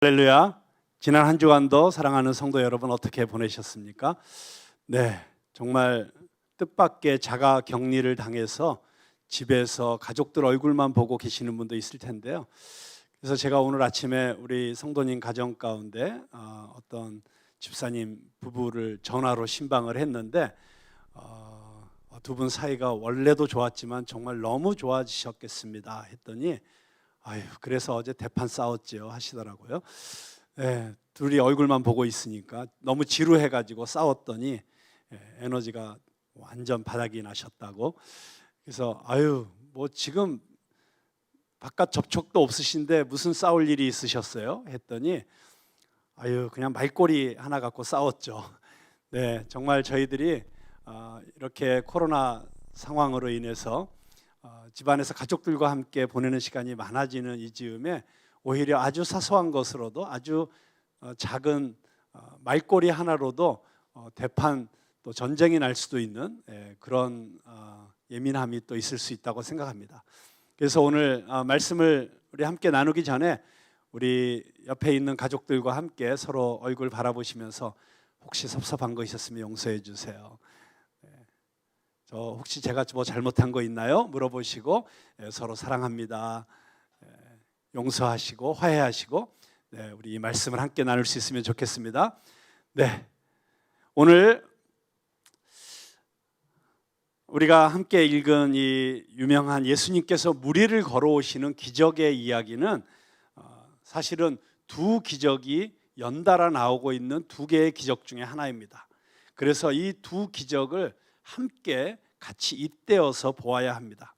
할렐루야. 지난 한 주간도 사랑하는 성도 여러분 어떻게 보내셨습니까? 네, 정말 뜻밖의 자가 격리를 당해서 집에서 가족들 얼굴만 보고 계시는 분도 있을 텐데요. 그래서 제가 오늘 아침에 우리 성도님 가정 가운데 어떤 집사님 부부를 전화로 신방을 했는데 두 분 사이가 원래도 좋았지만 정말 너무 좋아지셨겠습니다 했더니 그래서 어제 대판 싸웠지요 하시더라고요. 네, 둘이 얼굴만 보고 있으니까 너무 지루해가지고 싸웠더니 에너지가 완전 바닥이 나셨다고. 그래서 뭐 지금 바깥 접촉도 없으신데 무슨 싸울 일이 있으셨어요? 했더니 그냥 말꼬리 하나 갖고 싸웠죠. 네, 정말 저희들이 이렇게 코로나 상황으로 인해서 집안에서 가족들과 함께 보내는 시간이 많아지는 이 즈음에 오히려 아주 사소한 것으로도 아주 작은 말꼬리 하나로도 대판 또 전쟁이 날 수도 있는 그런 예민함이 또 있을 수 있다고 생각합니다. 그래서 오늘 말씀을 우리 함께 나누기 전에 우리 옆에 있는 가족들과 함께 서로 얼굴 바라보시면서 혹시 섭섭한 거 있었으면 용서해 주세요. 저 혹시 제가 뭐 잘못한 거 있나요? 물어보시고 서로 사랑합니다. 용서하시고 화해하시고 우리 이 말씀을 함께 나눌 수 있으면 좋겠습니다. 네, 오늘 우리가 함께 읽은 이 유명한 예수님께서 무리를 걸어오시는 기적의 이야기는 사실은 두 기적이 연달아 나오고 있는 두 개의 기적 중에 하나입니다. 그래서 이 두 기적을 함께 같이 잇대어서 보아야 합니다.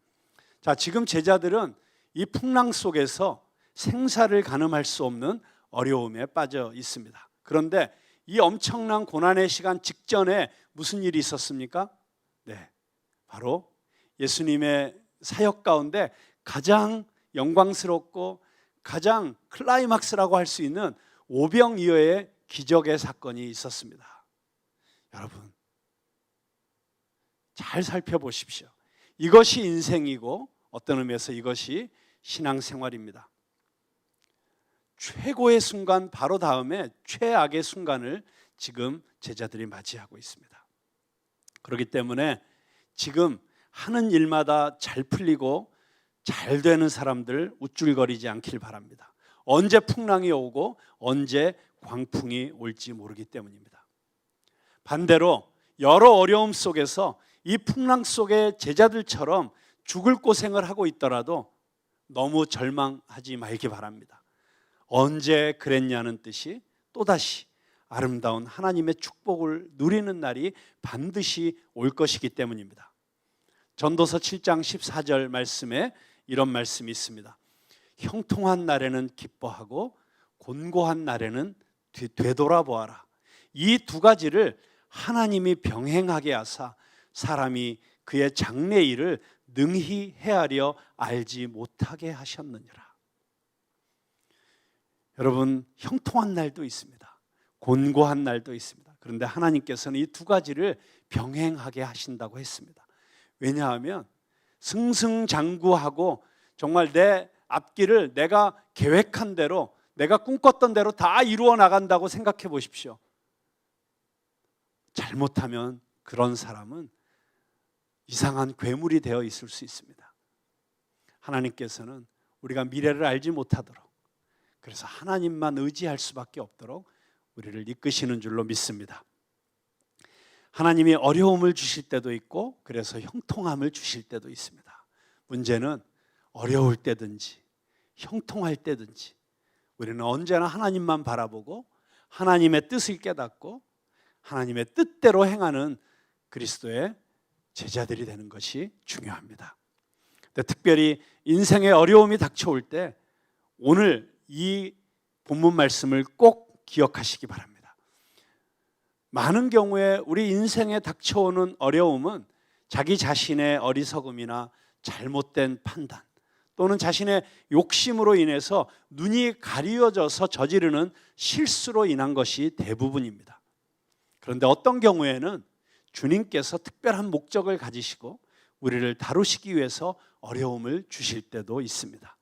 자, 지금 제자들은 이 풍랑 속에서 생사를 가늠할 수 없는 어려움에 빠져 있습니다. 그런데 이 엄청난 고난의 시간 직전에 무슨 일이 있었습니까? 네, 바로 예수님의 사역 가운데 가장 영광스럽고 가장 클라이막스라고 할 수 있는 오병이어의 기적의 사건이 있었습니다. 여러분, 잘 살펴보십시오. 이것이 인생이고 어떤 의미에서 이것이 신앙생활입니다. 최고의 순간 바로 다음에 최악의 순간을 지금 제자들이 맞이하고 있습니다. 그렇기 때문에 지금 하는 일마다 잘 풀리고 잘 되는 사람들 우쭐거리지 않길 바랍니다. 언제 풍랑이 오고 언제 광풍이 올지 모르기 때문입니다. 반대로 여러 어려움 속에서 이 풍랑 속의 제자들처럼 죽을 고생을 하고 있더라도 너무 절망하지 말기 바랍니다. 언제 그랬냐는 뜻이 또다시 아름다운 하나님의 축복을 누리는 날이 반드시 올 것이기 때문입니다. 전도서 7장 14절 말씀에 이런 말씀이 있습니다. 형통한 날에는 기뻐하고 곤고한 날에는 되돌아보아라. 이 두 가지를 하나님이 병행하게 하사 사람이 그의 장래일을 능히 헤아려 알지 못하게 하셨느니라. 여러분, 형통한 날도 있습니다. 곤고한 날도 있습니다. 그런데 하나님께서는 이 두 가지를 병행하게 하신다고 했습니다. 왜냐하면 승승장구하고 정말 내 앞길을 내가 계획한 대로 내가 꿈꿨던 대로 다 이루어 나간다고 생각해 보십시오. 잘못하면 그런 사람은 이상한 괴물이 되어 있을 수 있습니다. 하나님께서는 우리가 미래를 알지 못하도록, 그래서 하나님만 의지할 수밖에 없도록 우리를 이끄시는 줄로 믿습니다. 하나님이 어려움을 주실 때도 있고 그래서 형통함을 주실 때도 있습니다. 문제는 어려울 때든지 형통할 때든지 우리는 언제나 하나님만 바라보고 하나님의 뜻을 깨닫고 하나님의 뜻대로 행하는 그리스도의 제자들이 되는 것이 중요합니다. 특별히 인생의 어려움이 닥쳐올 때 오늘 이 본문 말씀을 꼭 기억하시기 바랍니다. 많은 경우에 우리 인생에 닥쳐오는 어려움은 자기 자신의 어리석음이나 잘못된 판단 또는 자신의 욕심으로 인해서 눈이 가리워져서 저지르는 실수로 인한 것이 대부분입니다. 그런데 어떤 경우에는 주님께서 특별한 목적을 가지시고 우리를 다루시기 위해서 어려움을 주실 때도 있습니다.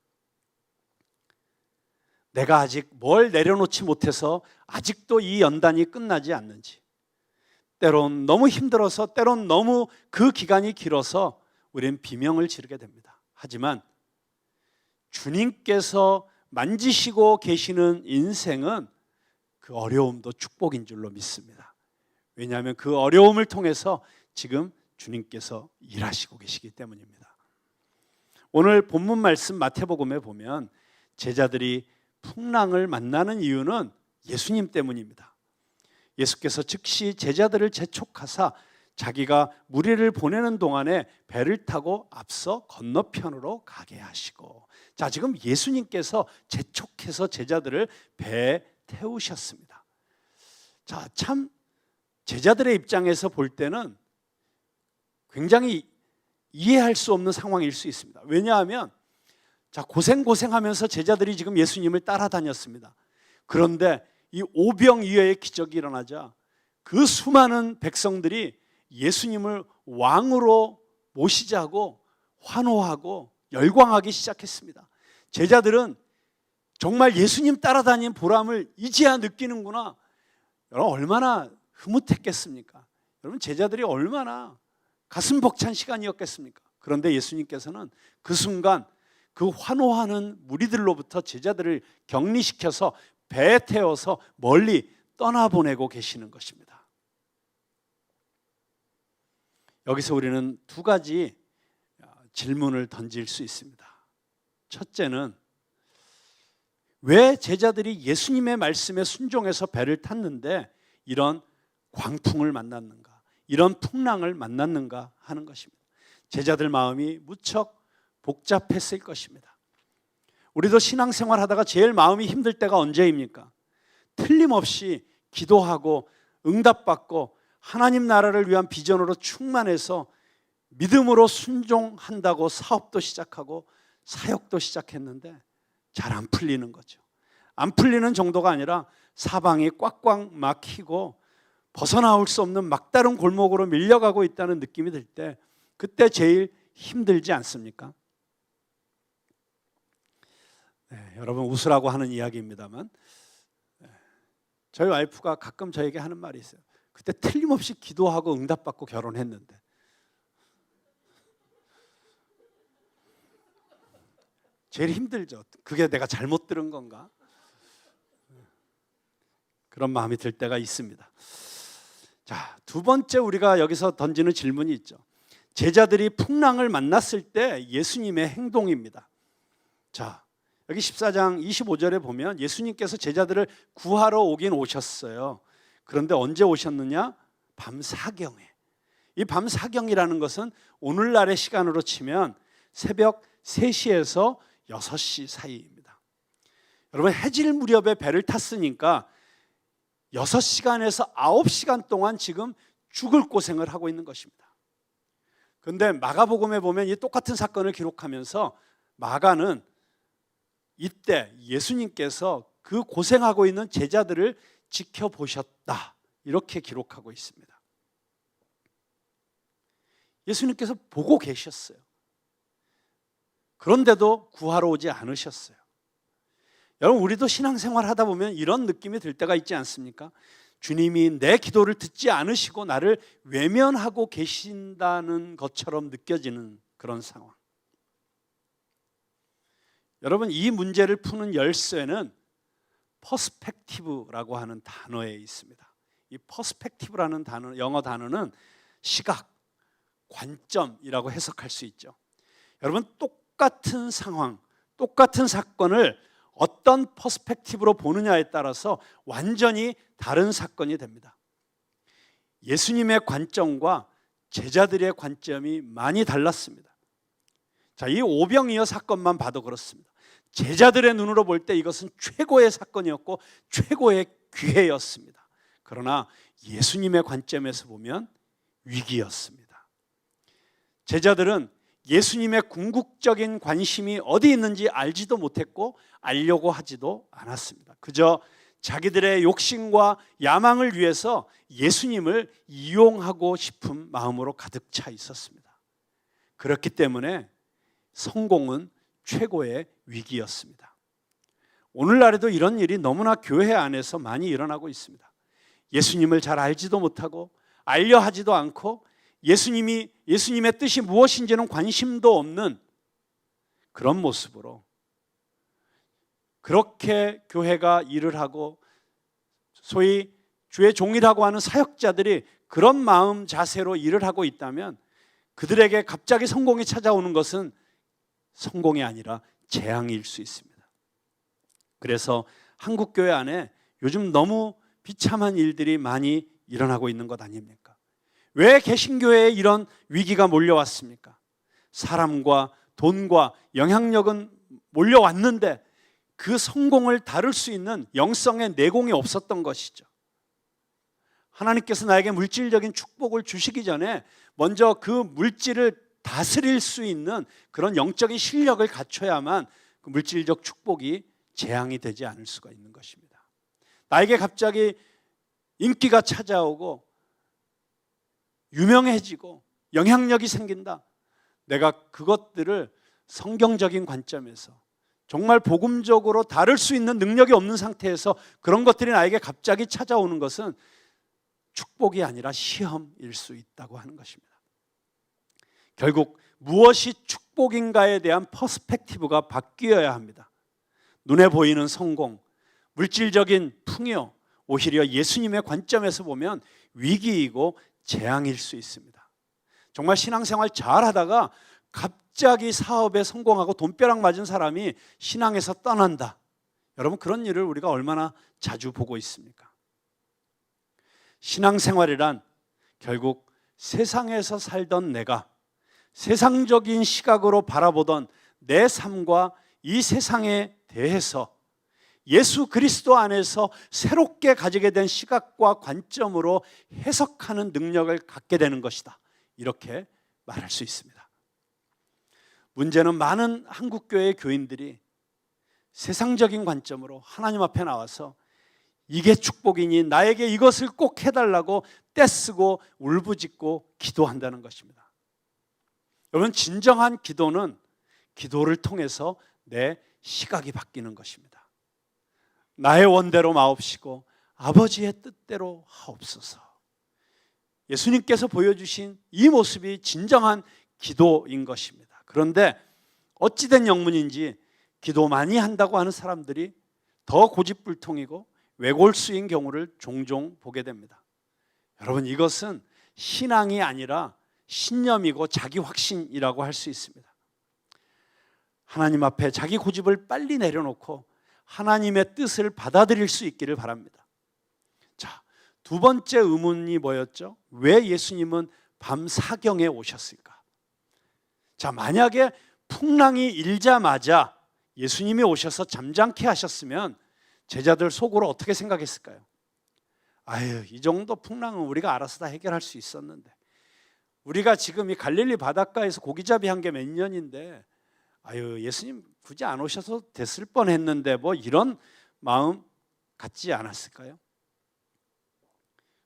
내가 아직 뭘 내려놓지 못해서 아직도 이 연단이 끝나지 않는지, 때론 너무 힘들어서, 때론 너무 그 기간이 길어서 우리는 비명을 지르게 됩니다. 하지만 주님께서 만지시고 계시는 인생은 그 어려움도 축복인 줄로 믿습니다. 왜냐하면 그 어려움을 통해서 지금 주님께서 일하시고 계시기 때문입니다. 오늘 본문 말씀 마태복음에 보면 제자들이 풍랑을 만나는 이유는 예수님 때문입니다. 예수께서 즉시 제자들을 재촉하사 자기가 무리를 보내는 동안에 배를 타고 앞서 건너편으로 가게 하시고, 자, 지금 예수님께서 재촉해서 제자들을 배에 태우셨습니다. 자, 참 제자들의 입장에서 볼 때는 굉장히 이해할 수 없는 상황일 수 있습니다. 왜냐하면 자, 고생하면서 제자들이 지금 예수님을 따라다녔습니다. 그런데 이 오병이어의 기적이 일어나자 그 수많은 백성들이 예수님을 왕으로 모시자고 환호하고 열광하기 시작했습니다. 제자들은 정말 예수님 따라다닌 보람을 이제야 느끼는구나. 여러분, 얼마나 흐뭇했겠습니까? 여러분, 제자들이 얼마나 가슴 벅찬 시간이었겠습니까? 그런데 예수님께서는 그 순간 그 환호하는 무리들로부터 제자들을 격리시켜서 배에 태워서 멀리 떠나보내고 계시는 것입니다. 여기서 우리는 두 가지 질문을 던질 수 있습니다. 첫째는 왜 제자들이 예수님의 말씀에 순종해서 배를 탔는데 이런 광풍을 만났는가, 이런 풍랑을 만났는가 하는 것입니다. 제자들 마음이 무척 복잡했을 것입니다. 우리도 신앙생활 하다가 제일 마음이 힘들 때가 언제입니까? 틀림없이 기도하고 응답받고 하나님 나라를 위한 비전으로 충만해서 믿음으로 순종한다고 사업도 시작하고 사역도 시작했는데 잘 안 풀리는 거죠. 안 풀리는 정도가 아니라 사방이 꽉꽉 막히고 벗어나올 수 없는 막다른 골목으로 밀려가고 있다는 느낌이 들 때, 그때 제일 힘들지 않습니까? 네, 여러분 웃으라고 하는 이야기입니다만 저희 와이프가 가끔 저에게 하는 말이 있어요. 그때 틀림없이 기도하고 응답받고 결혼했는데. 제일 힘들죠. 그게 내가 잘못 들은 건가? 그런 마음이 들 때가 있습니다. 자, 두 번째 우리가 여기서 던지는 질문이 있죠. 제자들이 풍랑을 만났을 때 예수님의 행동입니다. 자, 여기 14장 25절에 보면 예수님께서 제자들을 구하러 오긴 오셨어요. 그런데 언제 오셨느냐? 밤 사경에. 이 밤 사경이라는 것은 오늘날의 시간으로 치면 새벽 3시에서 6시 사이입니다. 여러분, 해질 무렵에 배를 탔으니까 6시간에서 9시간 동안 지금 죽을 고생을 하고 있는 것입니다. 그런데 마가복음에 보면 이 똑같은 사건을 기록하면서 마가는 이때 예수님께서 그 고생하고 있는 제자들을 지켜보셨다, 이렇게 기록하고 있습니다. 예수님께서 보고 계셨어요. 그런데도 구하러 오지 않으셨어요. 여러분, 우리도 신앙생활 하다 보면 이런 느낌이 들 때가 있지 않습니까? 주님이 내 기도를 듣지 않으시고 나를 외면하고 계신다는 것처럼 느껴지는 그런 상황. 여러분, 이 문제를 푸는 열쇠는 퍼스펙티브라고 하는 단어에 있습니다. 이 퍼스펙티브라는 단어, 영어 단어는 시각, 관점이라고 해석할 수 있죠. 여러분, 똑같은 상황, 똑같은 사건을 어떤 퍼스펙티브로 보느냐에 따라서 완전히 다른 사건이 됩니다. 예수님의 관점과 제자들의 관점이 많이 달랐습니다. 자, 이 오병이어 사건만 봐도 그렇습니다. 제자들의 눈으로 볼 때 이것은 최고의 사건이었고 최고의 기회였습니다. 그러나 예수님의 관점에서 보면 위기였습니다. 제자들은 예수님의 궁극적인 관심이 어디 있는지 알지도 못했고 알려고 하지도 않았습니다. 그저 자기들의 욕심과 야망을 위해서 예수님을 이용하고 싶은 마음으로 가득 차 있었습니다. 그렇기 때문에 성공은 최고의 위기였습니다. 오늘날에도 이런 일이 너무나 교회 안에서 많이 일어나고 있습니다. 예수님을 잘 알지도 못하고 알려 하지도 않고 예수님의 뜻이 무엇인지는 관심도 없는 그런 모습으로 그렇게 교회가 일을 하고 소위 주의 종이라고 하는 사역자들이 그런 마음 자세로 일을 하고 있다면 그들에게 갑자기 성공이 찾아오는 것은 성공이 아니라 재앙일 수 있습니다. 그래서 한국 교회 안에 요즘 너무 비참한 일들이 많이 일어나고 있는 것 아닙니까? 왜 개신교회에 이런 위기가 몰려왔습니까? 사람과 돈과 영향력은 몰려왔는데 그 성공을 다룰 수 있는 영성의 내공이 없었던 것이죠. 하나님께서 나에게 물질적인 축복을 주시기 전에 먼저 그 물질을 다스릴 수 있는 그런 영적인 실력을 갖춰야만 그 물질적 축복이 재앙이 되지 않을 수가 있는 것입니다. 나에게 갑자기 인기가 찾아오고 유명해지고 영향력이 생긴다. 내가 그것들을 성경적인 관점에서 정말 복음적으로 다룰 수 있는 능력이 없는 상태에서 그런 것들이 나에게 갑자기 찾아오는 것은 축복이 아니라 시험일 수 있다고 하는 것입니다. 결국 무엇이 축복인가에 대한 퍼스펙티브가 바뀌어야 합니다. 눈에 보이는 성공, 물질적인 풍요, 오히려 예수님의 관점에서 보면 위기이고 재앙일 수 있습니다. 정말 신앙생활 잘하다가 갑자기 사업에 성공하고 돈벼락 맞은 사람이 신앙에서 떠난다. 여러분, 그런 일을 우리가 얼마나 자주 보고 있습니까? 신앙생활이란 결국 세상에서 살던 내가 세상적인 시각으로 바라보던 내 삶과 이 세상에 대해서 예수 그리스도 안에서 새롭게 가지게 된 시각과 관점으로 해석하는 능력을 갖게 되는 것이다. 이렇게 말할 수 있습니다. 문제는 많은 한국교회 교인들이 세상적인 관점으로 하나님 앞에 나와서 이게 축복이니 나에게 이것을 꼭 해달라고 떼쓰고 울부짖고 기도한다는 것입니다. 여러분, 진정한 기도는 기도를 통해서 내 시각이 바뀌는 것입니다. 나의 원대로 마옵시고 아버지의 뜻대로 하옵소서. 예수님께서 보여주신 이 모습이 진정한 기도인 것입니다. 그런데 어찌된 영문인지 기도 많이 한다고 하는 사람들이 더 고집불통이고 외골수인 경우를 종종 보게 됩니다. 여러분, 이것은 신앙이 아니라 신념이고 자기 확신이라고 할 수 있습니다. 하나님 앞에 자기 고집을 빨리 내려놓고 하나님의 뜻을 받아들일 수 있기를 바랍니다. 자, 두 번째 의문이 뭐였죠? 왜 예수님은 밤 사경에 오셨을까? 자, 만약에 풍랑이 일자마자 예수님이 오셔서 잠잠케 하셨으면 제자들 속으로 어떻게 생각했을까요? 아유, 이 정도 풍랑은 우리가 알아서 다 해결할 수 있었는데, 우리가 지금 이 갈릴리 바닷가에서 고기잡이 한 게 몇 년인데, 아유, 예수님 굳이 안 오셔서 됐을 뻔했는데, 뭐 이런 마음 갖지 않았을까요?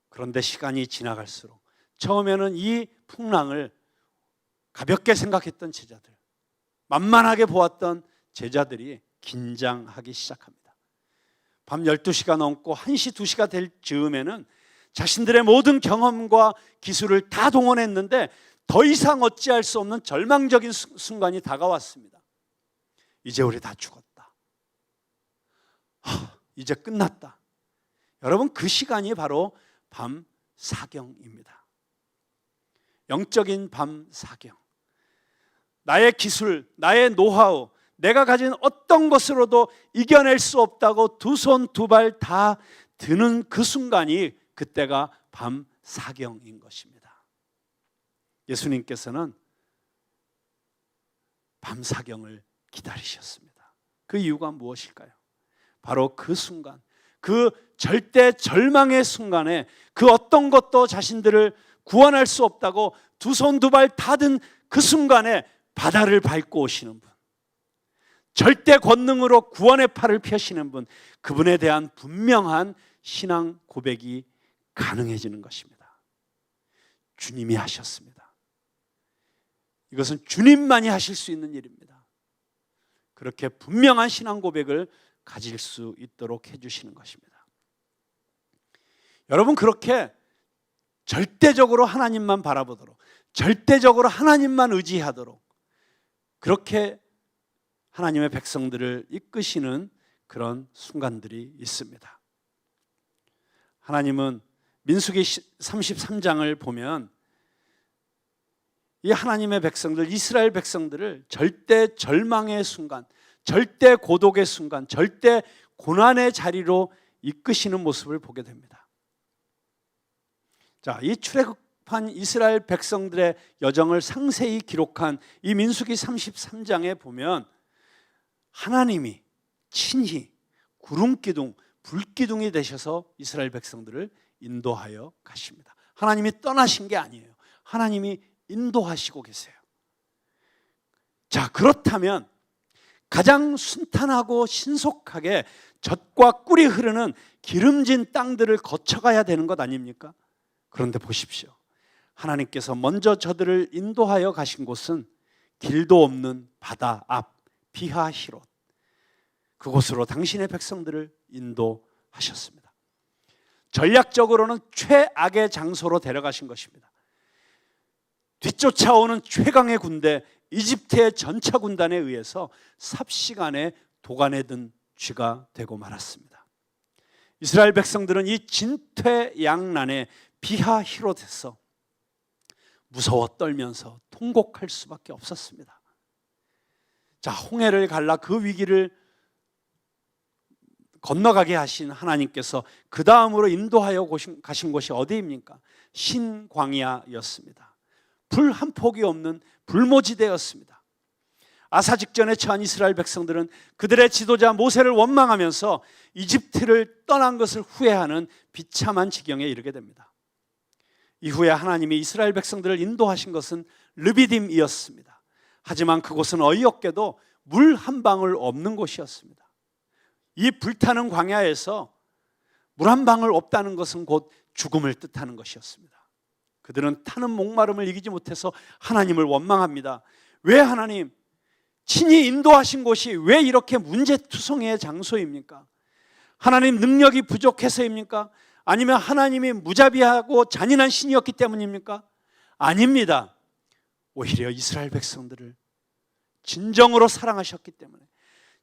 그런데 시간이 지나갈수록 처음에는 이 풍랑을 가볍게 생각했던 제자들, 만만하게 보았던 제자들이 긴장하기 시작합니다. 밤 12시가 넘고 1시, 2시가 될 즈음에는 자신들의 모든 경험과 기술을 다 동원했는데 더 이상 어찌할 수 없는 절망적인 순간이 다가왔습니다. 이제 우리 다 죽었다. 이제 끝났다. 여러분, 그 시간이 바로 밤 사경입니다. 영적인 밤 사경. 나의 기술, 나의 노하우, 내가 가진 어떤 것으로도 이겨낼 수 없다고 두 손 두 발 다 드는 그 순간이, 그때가 밤 사경인 것입니다. 예수님께서는 밤 사경을 기다리셨습니다. 그 이유가 무엇일까요? 바로 그 순간, 그 절대 절망의 순간에 그 어떤 것도 자신들을 구원할 수 없다고 두 손 두 발 다 든 그 순간에 바다를 밟고 오시는 분, 절대 권능으로 구원의 팔을 펴시는 분, 그분에 대한 분명한 신앙 고백이 가능해지는 것입니다. 주님이 하셨습니다. 이것은 주님만이 하실 수 있는 일입니다. 그렇게 분명한 신앙 고백을 가질 수 있도록 해주시는 것입니다. 여러분, 그렇게 절대적으로 하나님만 바라보도록, 절대적으로 하나님만 의지하도록, 그렇게 하나님의 백성들을 이끄시는 그런 순간들이 있습니다. 하나님은 민수기 33장을 보면 이 하나님의 백성들, 이스라엘 백성들을 절대 절망의 순간, 절대 고독의 순간, 절대 고난의 자리로 이끄시는 모습을 보게 됩니다. 자, 이 출애굽한 이스라엘 백성들의 여정을 상세히 기록한 이 민수기 33장에 보면 하나님이 친히 구름기둥, 불기둥이 되셔서 이스라엘 백성들을 인도하여 가십니다. 하나님이 떠나신 게 아니에요. 하나님이 인도하시고 계세요. 자, 그렇다면 가장 순탄하고 신속하게 젖과 꿀이 흐르는 기름진 땅들을 거쳐가야 되는 것 아닙니까? 그런데 보십시오. 하나님께서 먼저 저들을 인도하여 가신 곳은 길도 없는 바다 앞 비하히롯, 그곳으로 당신의 백성들을 인도하셨습니다. 전략적으로는 최악의 장소로 데려가신 것입니다. 뒤쫓아오는 최강의 군대, 이집트의 전차 군단에 의해서 삽시간에 도간에 든 쥐가 되고 말았습니다. 이스라엘 백성들은 이 진퇴양난의 비하히롯에서 무서워 떨면서 통곡할 수밖에 없었습니다. 자, 홍해를 갈라 그 위기를 건너가게 하신 하나님께서 그 다음으로 인도하여 가신 곳이 어디입니까? 신광야였습니다. 불 한 폭이 없는 불모지대였습니다. 아사 직전에 처한 이스라엘 백성들은 그들의 지도자 모세를 원망하면서 이집트를 떠난 것을 후회하는 비참한 지경에 이르게 됩니다. 이후에 하나님이 이스라엘 백성들을 인도하신 것은 르비딤이었습니다. 하지만 그곳은 어이없게도 물 한 방울 없는 곳이었습니다. 이 불타는 광야에서 물 한 방울 없다는 것은 곧 죽음을 뜻하는 것이었습니다. 그들은 타는 목마름을 이기지 못해서 하나님을 원망합니다. 왜 하나님, 친히 인도하신 곳이 왜 이렇게 문제투성이의 장소입니까? 하나님 능력이 부족해서입니까? 아니면 하나님이 무자비하고 잔인한 신이었기 때문입니까? 아닙니다. 오히려 이스라엘 백성들을 진정으로 사랑하셨기 때문에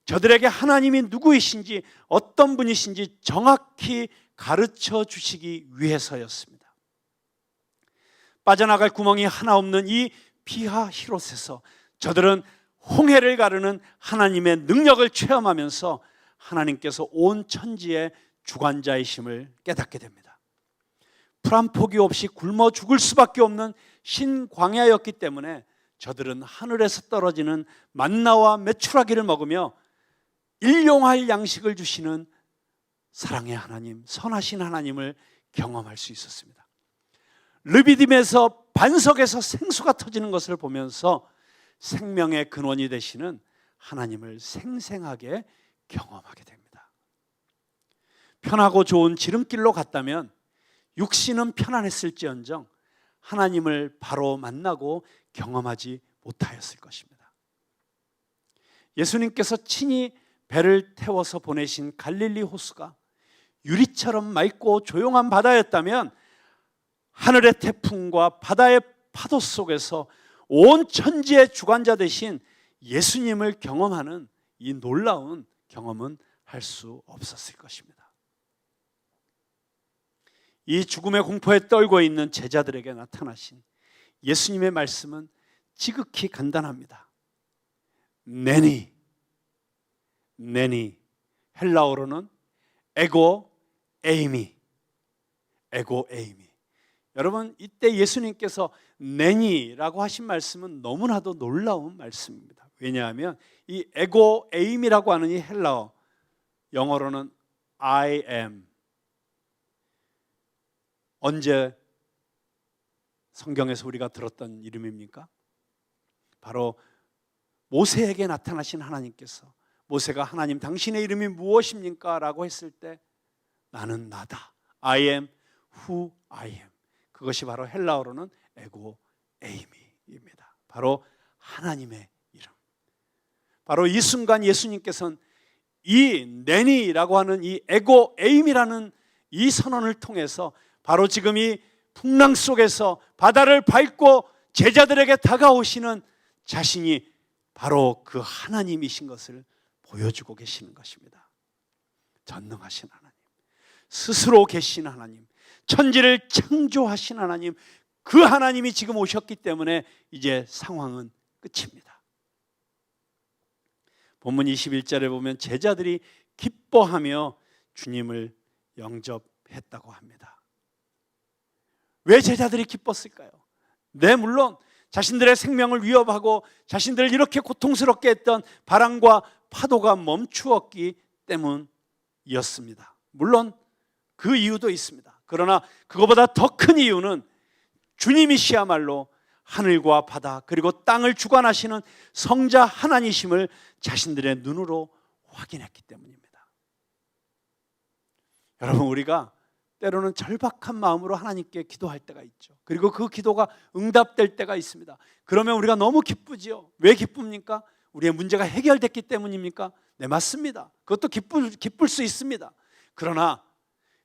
저들에게 하나님이 누구이신지, 어떤 분이신지 정확히 가르쳐 주시기 위해서였습니다. 빠져나갈 구멍이 하나 없는 이 비하히롯에서 저들은 홍해를 가르는 하나님의 능력을 체험하면서 하나님께서 온 천지의 주관자이심을 깨닫게 됩니다. 풀 한 폭이 없이 굶어 죽을 수밖에 없는 신광야였기 때문에 저들은 하늘에서 떨어지는 만나와 메추라기를 먹으며 일용할 양식을 주시는 사랑의 하나님, 선하신 하나님을 경험할 수 있었습니다. 르비딤에서 반석에서 생수가 터지는 것을 보면서 생명의 근원이 되시는 하나님을 생생하게 경험하게 됩니다. 편하고 좋은 지름길로 갔다면 육신은 편안했을지언정 하나님을 바로 만나고 경험하지 못하였을 것입니다. 예수님께서 친히 배를 태워서 보내신 갈릴리 호수가 유리처럼 맑고 조용한 바다였다면 하늘의 태풍과 바다의 파도 속에서 온 천지의 주관자 되신 예수님을 경험하는 이 놀라운 경험은 할 수 없었을 것입니다. 이 죽음의 공포에 떨고 있는 제자들에게 나타나신 예수님의 말씀은 지극히 간단합니다. 네니, 헬라어로는 에고 에이미. 여러분, 이때 예수님께서 네니라고 하신 말씀은 너무나도 놀라운 말씀입니다. 왜냐하면 이 에고 에임이라고 하는 이 헬라어, 영어로는 I am, 언제 성경에서 우리가 들었던 이름입니까? 바로 모세에게 나타나신 하나님께서 모세가 하나님 당신의 이름이 무엇입니까? 라고 했을 때 나는 나다. I am who I am. 그것이 바로 헬라어로는 에고 에이미입니다. 바로 하나님의 이름. 바로 이 순간 예수님께서는 이 내니라고 하는 이 에고 에임이라는 이 선언을 통해서 바로 지금 이 풍랑 속에서 바다를 밟고 제자들에게 다가오시는 자신이 바로 그 하나님이신 것을 보여주고 계시는 것입니다. 전능하신 하나님, 스스로 계신 하나님, 천지를 창조하신 하나님, 그 하나님이 지금 오셨기 때문에 이제 상황은 끝입니다. 본문 21절에 보면 제자들이 기뻐하며 주님을 영접했다고 합니다. 왜 제자들이 기뻤을까요? 네, 물론 자신들의 생명을 위협하고 자신들을 이렇게 고통스럽게 했던 바람과 파도가 멈추었기 때문이었습니다. 물론 그 이유도 있습니다. 그러나 그거보다 더 큰 이유는 주님이시야말로 하늘과 바다 그리고 땅을 주관하시는 성자 하나님이심을 자신들의 눈으로 확인했기 때문입니다. 여러분, 우리가 때로는 절박한 마음으로 하나님께 기도할 때가 있죠. 그리고 그 기도가 응답될 때가 있습니다. 그러면 우리가 너무 기쁘지요. 왜 기쁩니까? 우리의 문제가 해결됐기 때문입니까? 네, 맞습니다. 그것도 기쁠 수 있습니다. 그러나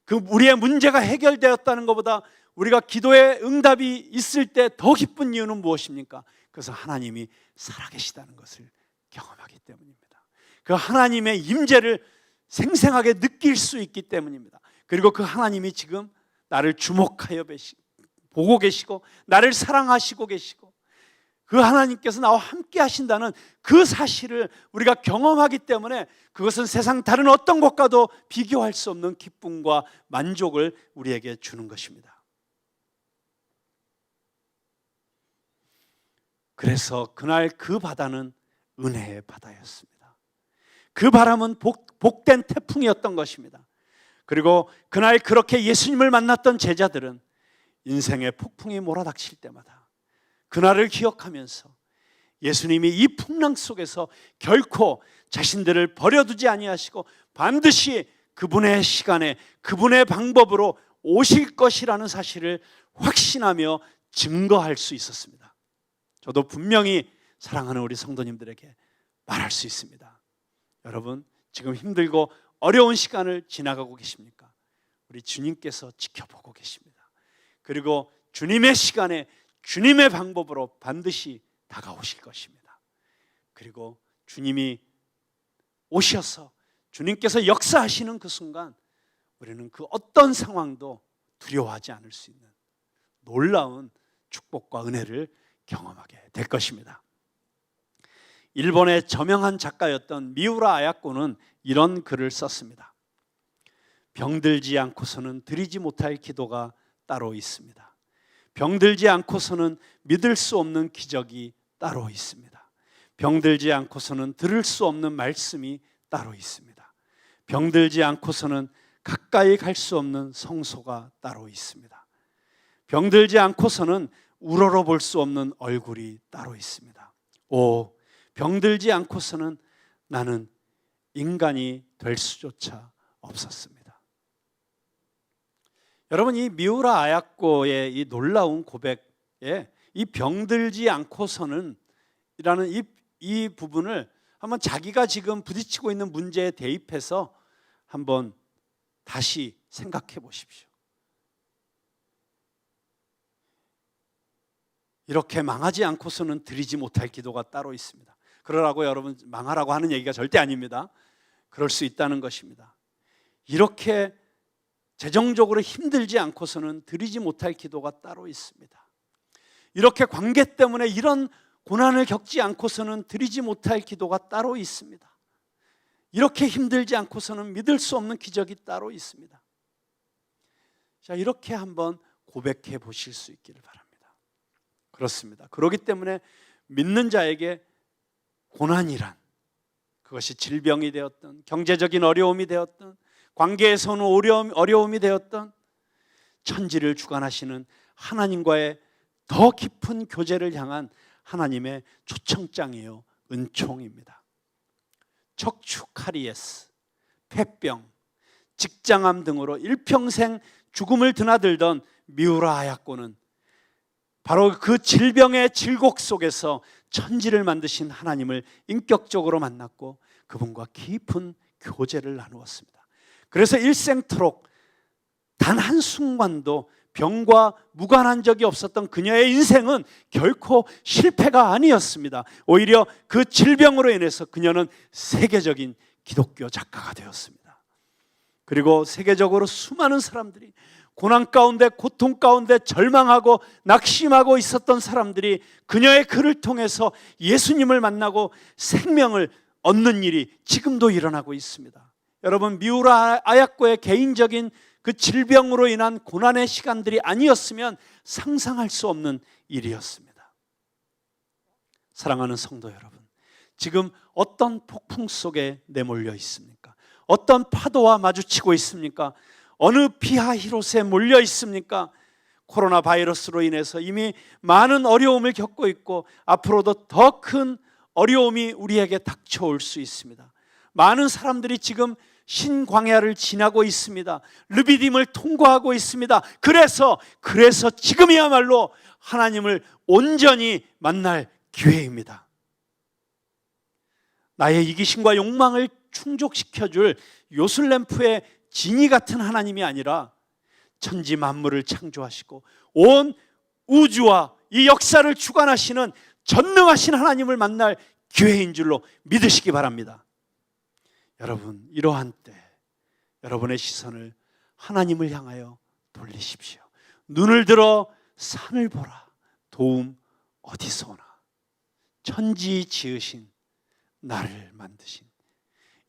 그 우리의 문제가 해결되었다는 것보다 우리가 기도의 응답이 있을 때 더 기쁜 이유는 무엇입니까? 그래서 하나님이 살아계시다는 것을 경험하기 때문입니다. 그 하나님의 임재를 생생하게 느낄 수 있기 때문입니다. 그리고 그 하나님이 지금 나를 주목하여 보고 계시고 나를 사랑하시고 계시고 그 하나님께서 나와 함께 하신다는 그 사실을 우리가 경험하기 때문에 그것은 세상 다른 어떤 것과도 비교할 수 없는 기쁨과 만족을 우리에게 주는 것입니다. 그래서 그날 그 바다는 은혜의 바다였습니다. 그 바람은 복된 태풍이었던 것입니다. 그리고 그날 그렇게 예수님을 만났던 제자들은 인생의 폭풍이 몰아닥칠 때마다 그날을 기억하면서 예수님이 이 풍랑 속에서 결코 자신들을 버려두지 아니하시고 반드시 그분의 시간에 그분의 방법으로 오실 것이라는 사실을 확신하며 증거할 수 있었습니다. 저도 분명히 사랑하는 우리 성도님들에게 말할 수 있습니다. 여러분, 지금 힘들고 어려운 시간을 지나가고 계십니까? 우리 주님께서 지켜보고 계십니다. 그리고 주님의 시간에 주님의 방법으로 반드시 다가오실 것입니다. 그리고 주님이 오셔서 주님께서 역사하시는 그 순간 우리는 그 어떤 상황도 두려워하지 않을 수 있는 놀라운 축복과 은혜를 경험하게 될 것입니다. 일본의 저명한 작가였던 미우라 아야코는 이런 글을 썼습니다. 병들지 않고서는 드리지 못할 기도가 따로 있습니다. 병들지 않고서는 믿을 수 없는 기적이 따로 있습니다. 병들지 않고서는 들을 수 없는 말씀이 따로 있습니다. 병들지 않고서는 가까이 갈 수 없는 성소가 따로 있습니다. 병들지 않고서는 우러러 볼 수 없는 얼굴이 따로 있습니다. 오, 병들지 않고서는 나는 인간이 될 수조차 없었습니다. 여러분, 이 미우라 아야코의 이 놀라운 고백에 이 병들지 않고서는 이라는 이 부분을 한번 자기가 지금 부딪히고 있는 문제에 대입해서 한번 다시 생각해 보십시오. 이렇게 망하지 않고서는 드리지 못할 기도가 따로 있습니다. 그러라고 여러분 망하라고 하는 얘기가 절대 아닙니다. 그럴 수 있다는 것입니다. 이렇게 재정적으로 힘들지 않고서는 드리지 못할 기도가 따로 있습니다. 이렇게 관계 때문에 이런 고난을 겪지 않고서는 드리지 못할 기도가 따로 있습니다. 이렇게 힘들지 않고서는 믿을 수 없는 기적이 따로 있습니다. 자, 이렇게 한번 고백해 보실 수 있기를 바랍니다. 그렇습니다. 그렇기 때문에 믿는 자에게 고난이란, 그것이 질병이 되었던, 경제적인 어려움이 되었던, 관계에서는 어려움이 되었던, 천지를 주관하시는 하나님과의 더 깊은 교제를 향한 하나님의 초청장이요, 은총입니다. 척추 카리에스, 폐병, 직장암 등으로 일평생 죽음을 드나들던 미우라 아야코는 바로 그 질병의 질곡 속에서 천지를 만드신 하나님을 인격적으로 만났고 그분과 깊은 교제를 나누었습니다. 그래서 일생토록 단 한순간도 병과 무관한 적이 없었던 그녀의 인생은 결코 실패가 아니었습니다. 오히려 그 질병으로 인해서 그녀는 세계적인 기독교 작가가 되었습니다. 그리고 세계적으로 수많은 사람들이 고난 가운데, 고통 가운데 절망하고 낙심하고 있었던 사람들이 그녀의 글을 통해서 예수님을 만나고 생명을 얻는 일이 지금도 일어나고 있습니다. 여러분, 미우라 아야코의 개인적인 그 질병으로 인한 고난의 시간들이 아니었으면 상상할 수 없는 일이었습니다. 사랑하는 성도 여러분, 지금 어떤 폭풍 속에 내몰려 있습니까? 어떤 파도와 마주치고 있습니까? 어느 비하히롯에 몰려 있습니까? 코로나 바이러스로 인해서 이미 많은 어려움을 겪고 있고 앞으로도 더 큰 어려움이 우리에게 닥쳐올 수 있습니다. 많은 사람들이 지금 신광야를 지나고 있습니다. 르비딤을 통과하고 있습니다. 그래서 지금이야말로 하나님을 온전히 만날 기회입니다. 나의 이기심과 욕망을 충족시켜줄 요술램프의 지니 같은 하나님이 아니라 천지 만물을 창조하시고 온 우주와 이 역사를 주관하시는 전능하신 하나님을 만날 기회인 줄로 믿으시기 바랍니다. 여러분, 이러한 때 여러분의 시선을 하나님을 향하여 돌리십시오. 눈을 들어 산을 보라. 도움 어디서 오나? 천지 지으신 나를 만드신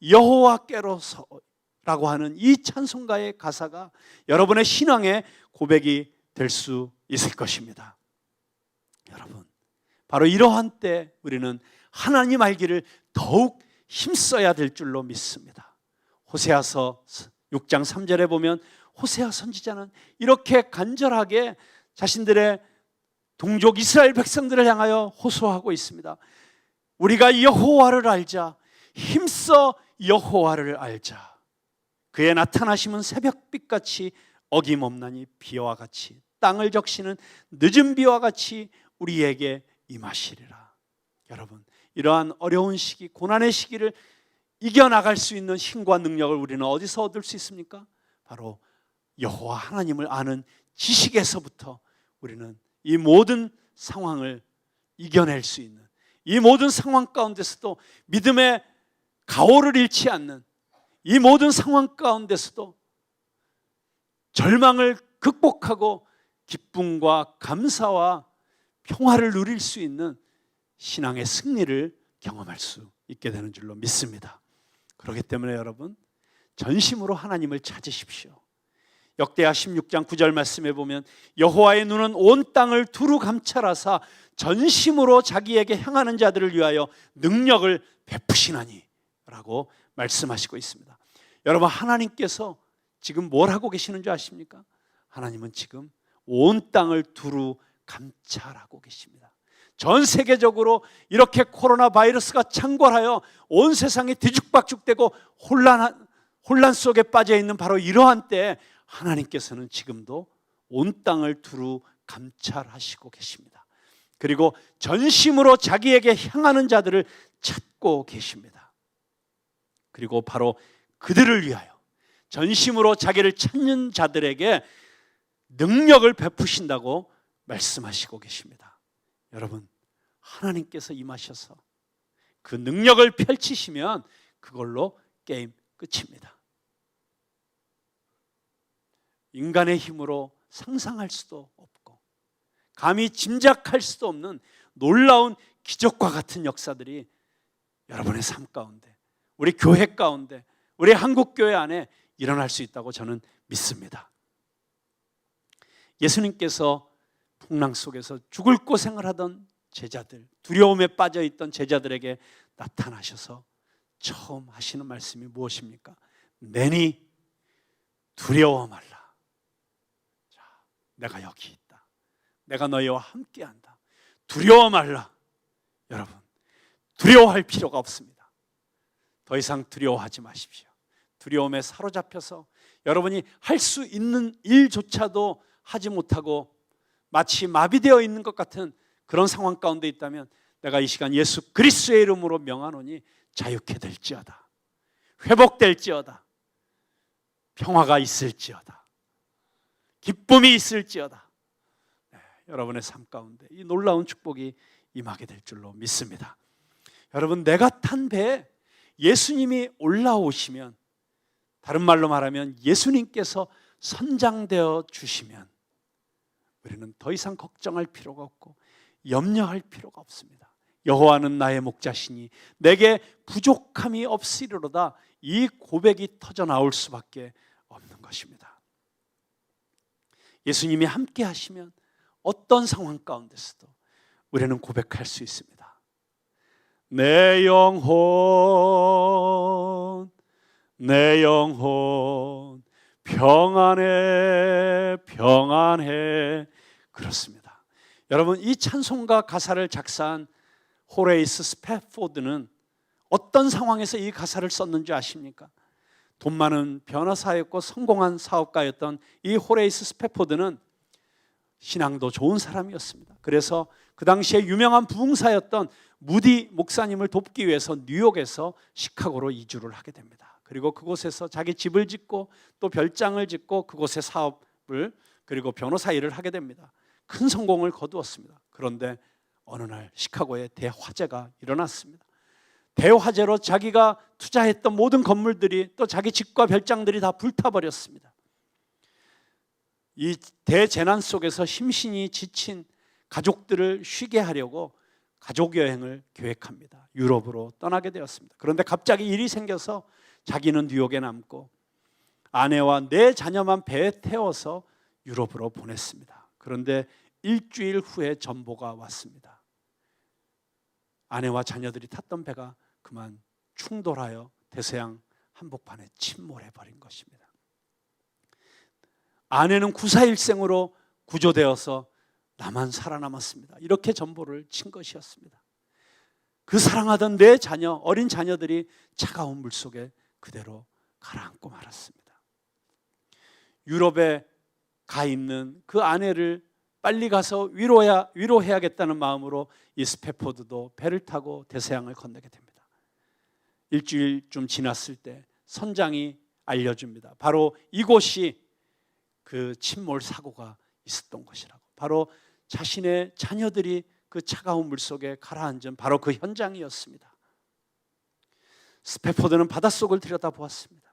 여호와께로서라고 하는 이 찬송가의 가사가 여러분의 신앙의 고백이 될 수 있을 것입니다. 여러분, 바로 이러한 때 우리는 하나님 알기를 더욱 힘써야 될 줄로 믿습니다. 호세아서 6장 3절에 보면 호세아 선지자는 이렇게 간절하게 자신들의 동족 이스라엘 백성들을 향하여 호소하고 있습니다. 우리가 여호와를 알자. 힘써 여호와를 알자. 그의 나타나심은 새벽빛같이 어김없나니 비와 같이 땅을 적시는 늦은 비와 같이 우리에게 임하시리라. 여러분, 이러한 어려운 시기, 고난의 시기를 이겨나갈 수 있는 힘과 능력을 우리는 어디서 얻을 수 있습니까? 바로 여호와 하나님을 아는 지식에서부터 우리는 이 모든 상황을 이겨낼 수 있는, 이 모든 상황 가운데서도 믿음의 가오를 잃지 않는, 이 모든 상황 가운데서도 절망을 극복하고 기쁨과 감사와 평화를 누릴 수 있는 신앙의 승리를 경험할 수 있게 되는 줄로 믿습니다. 그렇기 때문에 여러분, 전심으로 하나님을 찾으십시오. 역대하 16장 9절 말씀에 보면 여호와의 눈은 온 땅을 두루 감찰하사 전심으로 자기에게 향하는 자들을 위하여 능력을 베푸시나니 라고 말씀하시고 있습니다. 여러분, 하나님께서 지금 뭘 하고 계시는 줄 아십니까? 하나님은 지금 온 땅을 두루 감찰하고 계십니다. 전 세계적으로 이렇게 코로나 바이러스가 창궐하여 온 세상이 뒤죽박죽되고 혼란 속에 빠져 있는 바로 이러한 때에 하나님께서는 지금도 온 땅을 두루 감찰하시고 계십니다. 그리고 전심으로 자기에게 향하는 자들을 찾고 계십니다. 그리고 바로 그들을 위하여 전심으로 자기를 찾는 자들에게 능력을 베푸신다고 말씀하시고 계십니다. 여러분, 하나님께서 임하셔서 그 능력을 펼치시면 그걸로 게임 끝입니다. 인간의 힘으로 상상할 수도 없고 감히 짐작할 수도 없는 놀라운 기적과 같은 역사들이 여러분의 삶 가운데, 우리 교회 가운데, 우리 한국교회 안에 일어날 수 있다고 저는 믿습니다. 예수님께서 풍랑 속에서 죽을 고생을 하던 제자들, 두려움에 빠져있던 제자들에게 나타나셔서 처음 하시는 말씀이 무엇입니까? 내니 두려워 말라. 자, 내가 여기 있다. 내가 너희와 함께한다. 두려워 말라. 여러분, 두려워할 필요가 없습니다. 더 이상 두려워하지 마십시오. 두려움에 사로잡혀서 여러분이 할 수 있는 일조차도 하지 못하고 마치 마비되어 있는 것 같은 그런 상황 가운데 있다면 내가 이 시간 예수 그리스도의 이름으로 명하노니 자유케 될지어다. 회복될지어다. 평화가 있을지어다. 기쁨이 있을지어다. 네, 여러분의 삶 가운데 이 놀라운 축복이 임하게 될 줄로 믿습니다. 여러분, 내가 탄 배에 예수님이 올라오시면, 다른 말로 말하면 예수님께서 선장되어 주시면 우리는 더 이상 걱정할 필요가 없고 염려할 필요가 없습니다. 여호와는 나의 목자시니 내게 부족함이 없으리로다. 이 고백이 터져 나올 수밖에 없는 것입니다. 예수님이 함께 하시면 어떤 상황 가운데서도 우리는 고백할 수 있습니다. 내 영혼 평안해 평안해. 그렇습니다. 여러분, 이 찬송가 가사를 작사한 호레이스 스패포드는 어떤 상황에서 이 가사를 썼는지 아십니까? 돈 많은 변호사였고 성공한 사업가였던 이 호레이스 스패포드는 신앙도 좋은 사람이었습니다. 그래서 그 당시에 유명한 부흥사였던 무디 목사님을 돕기 위해서 뉴욕에서 시카고로 이주를 하게 됩니다. 그리고 그곳에서 자기 집을 짓고 또 별장을 짓고 그곳의 사업을, 그리고 변호사 일을 하게 됩니다. 큰 성공을 거두었습니다. 그런데 어느 날 시카고에 대화재가 일어났습니다. 대화재로 자기가 투자했던 모든 건물들이, 또 자기 집과 별장들이 다 불타버렸습니다. 이 대재난 속에서 힘신이 지친 가족들을 쉬게 하려고 가족 여행을 계획합니다. 유럽으로 떠나게 되었습니다. 그런데 갑자기 일이 생겨서 자기는 뉴욕에 남고 아내와 4자녀만 배에 태워서 유럽으로 보냈습니다. 그런데 일주일 후에 전보가 왔습니다. 아내와 자녀들이 탔던 배가 그만 충돌하여 대서양 한복판에 침몰해 버린 것입니다. 아내는 구사일생으로 구조되어서 나만 살아남았습니다. 이렇게 전보를 친 것이었습니다. 그 사랑하던 4자녀, 어린 자녀들이 차가운 물속에 그대로 가라앉고 말았습니다. 유럽에 가 있는 그 아내를 빨리 가서 위로해야겠다는 마음으로 이 스패포드도 배를 타고 대서양을 건너게 됩니다. 일주일쯤 지났을 때 선장이 알려줍니다. 바로 이곳이 그 침몰 사고가 있었던 것이라고. 바로 자신의 자녀들이 그 차가운 물속에 가라앉은 바로 그 현장이었습니다. 스패포드는 바닷속을 들여다보았습니다.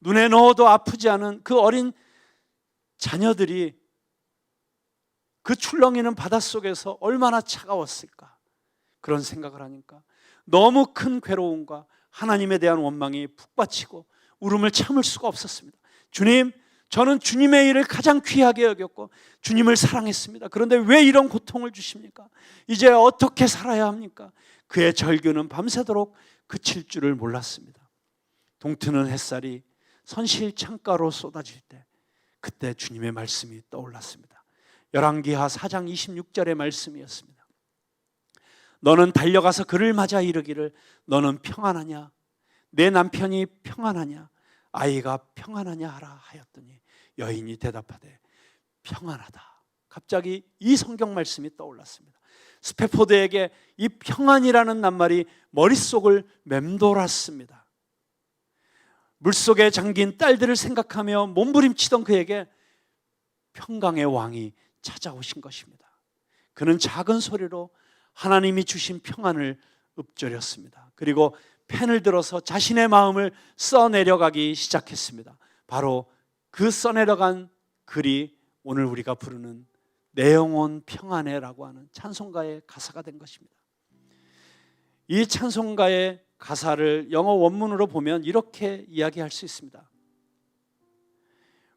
눈에 넣어도 아프지 않은 그 어린 자녀들이 그 출렁이는 바닷속에서 얼마나 차가웠을까, 그런 생각을 하니까 너무 큰 괴로움과 하나님에 대한 원망이 북받치고 울음을 참을 수가 없었습니다. 주님, 저는 주님의 일을 가장 귀하게 여겼고 주님을 사랑했습니다. 그런데 왜 이런 고통을 주십니까? 이제 어떻게 살아야 합니까? 그의 절규는 밤새도록 그칠 줄을 몰랐습니다. 동트는 햇살이 선실 창가로 쏟아질 때 그때 주님의 말씀이 떠올랐습니다. 열왕기하 4장 26절의 말씀이었습니다. 너는 달려가서 그를 맞아 이르기를 너는 평안하냐? 내 남편이 평안하냐? 아이가 평안하냐 하라 하였더니 여인이 대답하되 평안하다. 갑자기 이 성경 말씀이 떠올랐습니다. 스패포드에게 이 평안이라는 낱말이 머릿속을 맴돌았습니다. 물속에 잠긴 딸들을 생각하며 몸부림치던 그에게 평강의 왕이 찾아오신 것입니다. 그는 작은 소리로 하나님이 주신 평안을 읊조렸습니다. 그리고 펜을 들어서 자신의 마음을 써내려가기 시작했습니다. 바로 그 써내려간 글이 오늘 우리가 부르는 내 영혼 평안해라고 하는 찬송가의 가사가 된 것입니다. 이 찬송가의 가사를 영어 원문으로 보면 이렇게 이야기할 수 있습니다.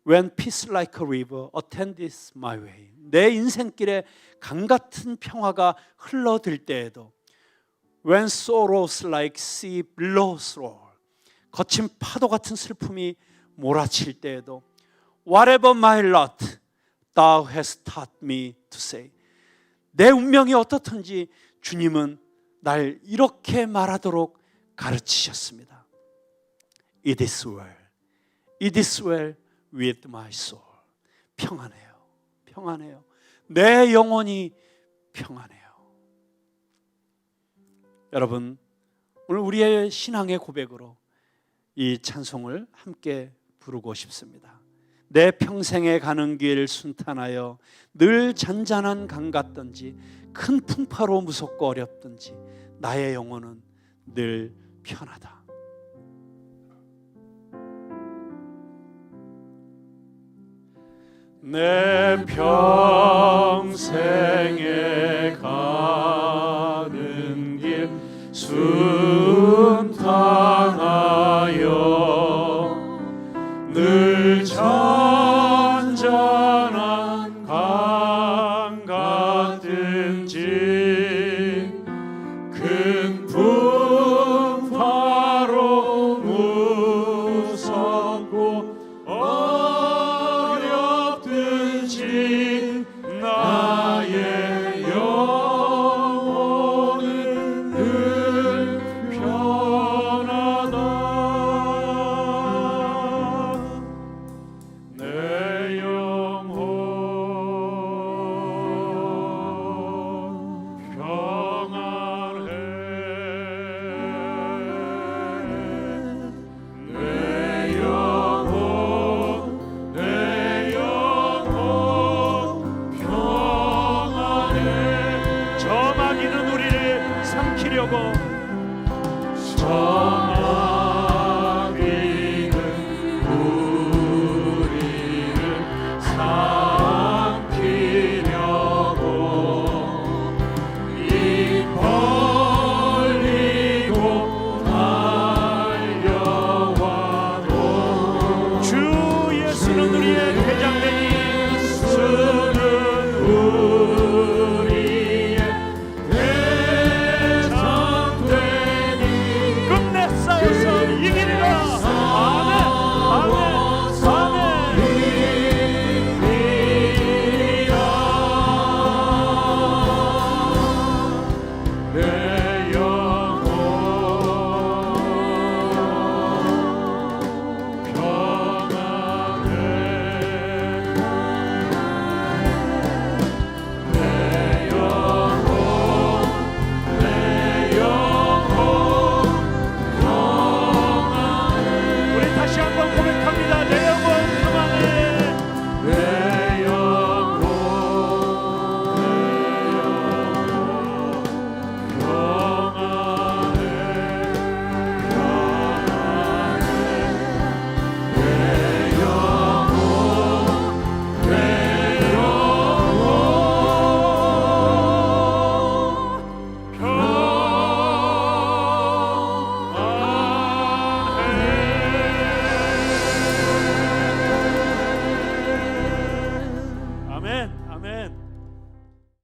When peace like a river attends my way. 내 인생길에 강 같은 평화가 흘러들 때에도 When sorrows like sea billows roll. 거친 파도 같은 슬픔이 몰아칠 때에도 Whatever my lot, thou hast taught me to say. 내 운명이 어떻든지 주님은 날 이렇게 말하도록 가르치셨습니다. It is well. It is well with my soul. 평안해요. 평안해요. 내 영혼이 평안해요. 여러분, 오늘 우리의 신앙의 고백으로 이 찬송을 함께 부르고 싶습니다. 내 평생에 가는 길 순탄하여 늘 잔잔한 강 같든지 큰 풍파로 무섭고 어렵든지 나의 영혼은 늘 편하다. 내 평생에 가는 길